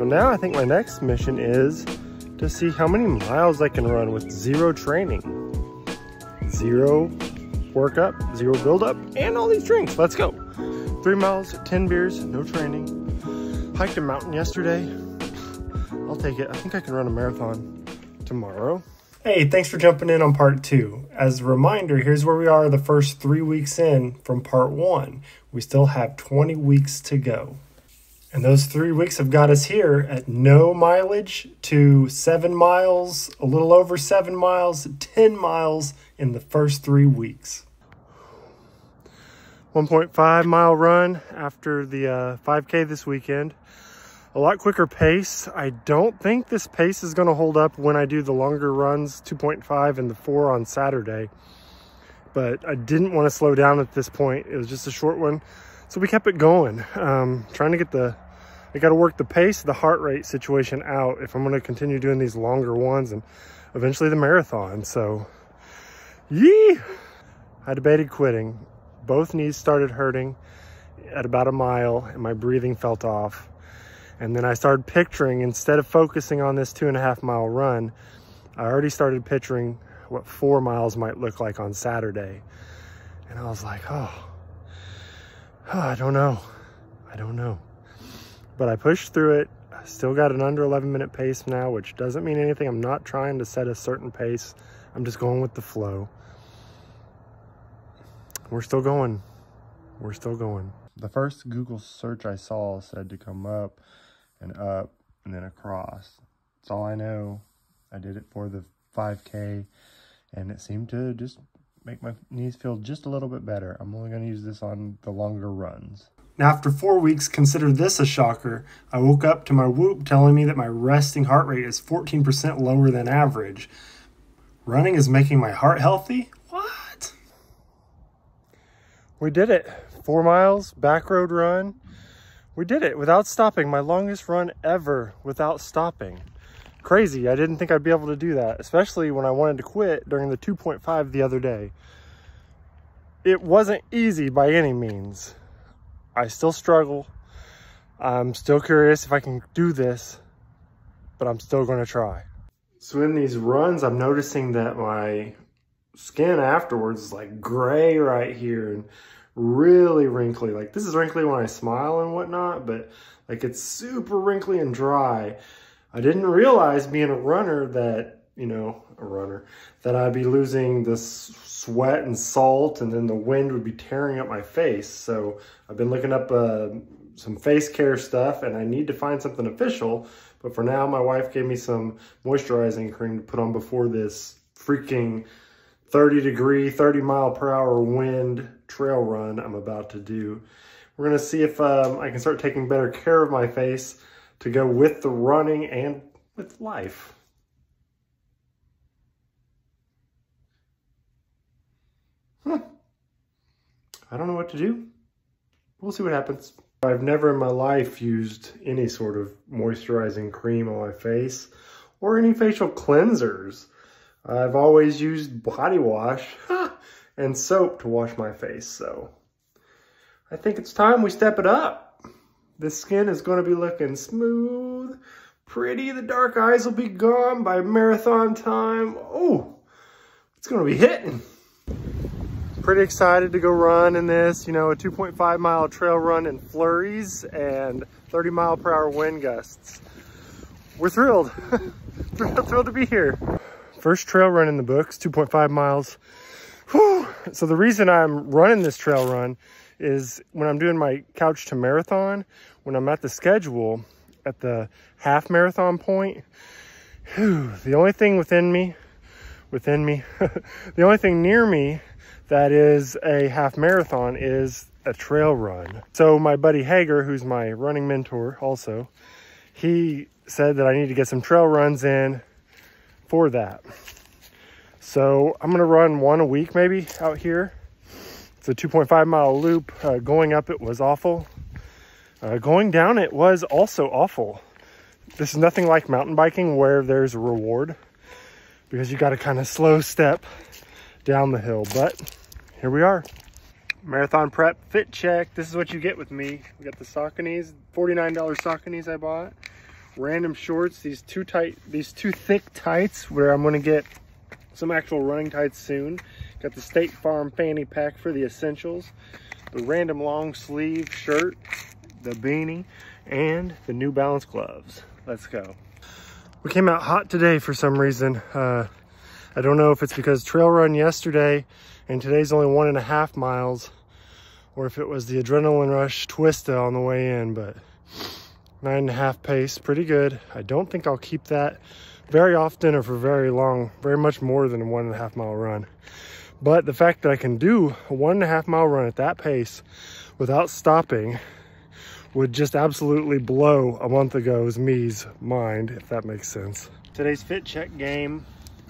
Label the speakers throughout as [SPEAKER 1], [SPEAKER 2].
[SPEAKER 1] now I think my next mission is to see how many miles I can run with zero training. Zero workup, zero buildup, and all these drinks. Let's go. 3 miles, 10 beers, no training. Hiked a mountain yesterday. I'll take it. I think I can run a marathon tomorrow. Hey, thanks for jumping in on part 2. As a reminder, here's where we are the first 3 weeks in from part 1. We still have 20 weeks to go. And those 3 weeks have got us here at no mileage to 7 miles, a little over 7 miles, 10 miles in the first 3 weeks. 1.5 mile run after the 5K this weekend. A lot quicker pace. I don't think this pace is going to hold up when I do the longer runs, 2.5 and the 4 on Saturday. But I didn't want to slow down at this point. It was just a short one. So we kept it going. Trying to get I got to work the pace, the heart rate situation out if I'm going to continue doing these longer ones and eventually the marathon. So, yee! I debated quitting. Both knees started hurting at about a mile and my breathing felt off. And then I started picturing, instead of focusing on this 2.5 mile run, I already started picturing what 4 miles might look like on Saturday. And I was like, oh, I don't know. But I pushed through it. I still got an under 11-minute pace now, which doesn't mean anything. I'm not trying to set a certain pace. I'm just going with the flow. We're still going. We're still going. The first Google search I saw said to come up and then across. That's all I know. I did it for the 5K and it seemed to just make my knees feel just a little bit better. I'm only going to use this on the longer runs. Now, after 4 weeks, consider this a shocker. I woke up to my Whoop telling me that my resting heart rate is 14% lower than average. Running is making my heart healthy? What? We did it. 4 miles, back road run. We did it without stopping. My longest run ever without stopping. Crazy. I didn't think I'd be able to do that, especially when I wanted to quit during the 2.5 the other day. It wasn't easy by any means. I still struggle. I'm still curious if I can do this, but I'm still going to try. So in these runs, I'm noticing that my skin afterwards is like gray right here and really wrinkly. Like this is wrinkly when I smile and whatnot, but like it's super wrinkly and dry. I didn't realize, being a runner, that, that I'd be losing this sweat and salt, and then the wind would be tearing up my face. So I've been looking up some face care stuff, and I need to find something official. But for now, my wife gave me some moisturizing cream to put on before this freaking 30-degree, 30-mile-per-hour wind trail run I'm about to do. We're going to see if I can start taking better care of my face to go with the running and with life. I don't know what to do. We'll see what happens. I've never in my life used any sort of moisturizing cream on my face or any facial cleansers. I've always used body wash and soap to wash my face, so I think it's time we step it up. The skin is going to be looking smooth, pretty. The dark eyes will be gone by marathon time. Oh, it's going to be hitting. Pretty excited to go run in this, a 2.5 mile trail run in flurries and 30-mile-per-hour wind gusts. We're thrilled. Thrilled to be here. First trail run in the books, 2.5 miles. Whew. So the reason I'm running this trail run is when I'm doing my couch to marathon, when I'm at the schedule at the half marathon point, the only thing the only thing near me that is a half marathon is a trail run. So my buddy Hager, who's my running mentor also, he said that I need to get some trail runs in for that. So I'm gonna run one a week maybe out here. It's a 2.5 mile loop. Going up it was awful. Going down it was also awful. This is nothing like mountain biking where there's a reward, because you got to kind of slow step down the hill. But here we are. Marathon prep fit check. This is what you get with me. We got the Sauconys, $49 Sauconys I bought. random shorts, these two thick tights where I'm gonna get some actual running tights soon. Got the State Farm fanny pack for the essentials, the random long sleeve shirt, the beanie, and the New Balance gloves. Let's go. We came out hot today for some reason. I don't know if it's because trail run yesterday and today's only 1.5 miles, or if it was the adrenaline rush twista on the way in, but 9.5 pace, pretty good. I don't think I'll keep that very often or for very long, very much more than a 1.5 mile run. But the fact that I can do a 1.5 mile run at that pace without stopping would just absolutely blow a month ago's me's mind, if that makes sense. Today's fit check game,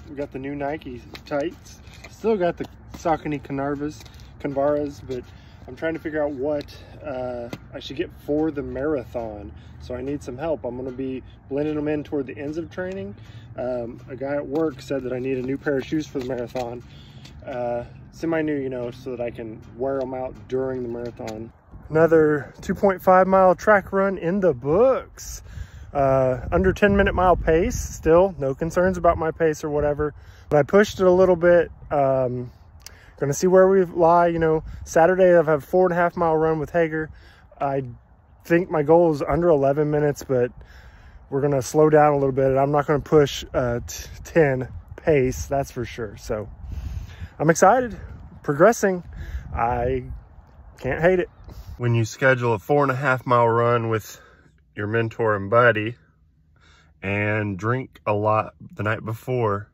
[SPEAKER 1] we got the new Nike tights. Still got the Saucony Convaras, but I'm trying to figure out what I should get for the marathon. So I need some help. I'm gonna be blending them in toward the ends of training. A guy at work said that I need a new pair of shoes for the marathon. Semi-new, you know, so that I can wear them out during the marathon. Another 2.5 mile track run in the books. Under 10-minute mile pace, still no concerns about my pace or whatever. But I pushed it a little bit. Gonna see where we lie. You know, Saturday I've had a 4.5 mile run with Hager. I think my goal is under 11 minutes, but we're gonna slow down a little bit. I'm not gonna push 10 pace, that's for sure. So I'm excited, progressing. I can't hate it. When you schedule a 4.5 mile run with your mentor and buddy and drink a lot the night before,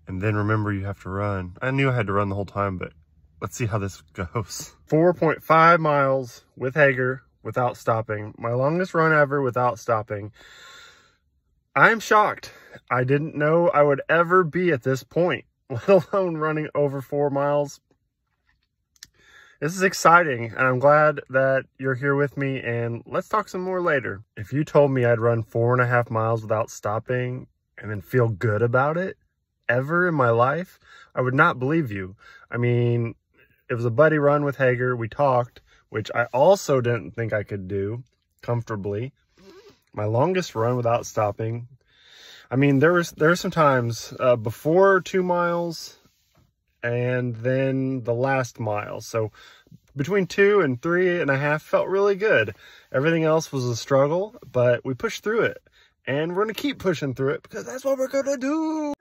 [SPEAKER 1] and then remember you have to run. I knew I had to run the whole time, but let's see how this goes. 4.5 miles with Hager without stopping. My longest run ever without stopping. I'm shocked. I didn't know I would ever be at this point, let alone running over 4 miles. This is exciting, and I'm glad that you're here with me, and let's talk some more later. If you told me I'd run 4.5 miles without stopping and then feel good about it ever in my life, I would not believe you. I mean, it was a buddy run with Hager. We talked, which I also didn't think I could do comfortably. My longest run without stopping. I mean, there were some times before 2 miles and then the last mile. So between 2 and 3.5 felt really good. Everything else was a struggle, but we pushed through it. And we're gonna keep pushing through it because that's what we're gonna do.